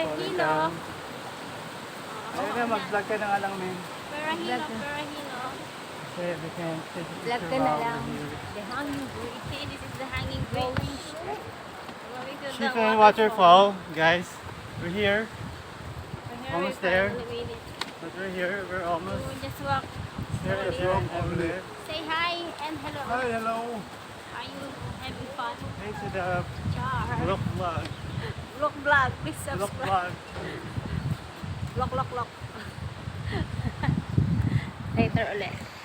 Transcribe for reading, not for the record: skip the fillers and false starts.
Perahino. Ayun na, mag-vlog ka na nga lang, men. Perahino, Perahino. Kasi we can take a Vlog picture ka na while lang. we're here. The hanging bridge. See, this is the hanging bridge. Going to the Shifen Waterfall, guys. We're here, We're here, almost we there. finally made it. but we're here. We're almost So we just walk here. If you're over there. Say hi and hello. Hi, hello. Are you having fun? Hey to the Char. vlog vlog. Vlog vlog. Please Vlog subscribe. vlog. Vlog. Later ulit.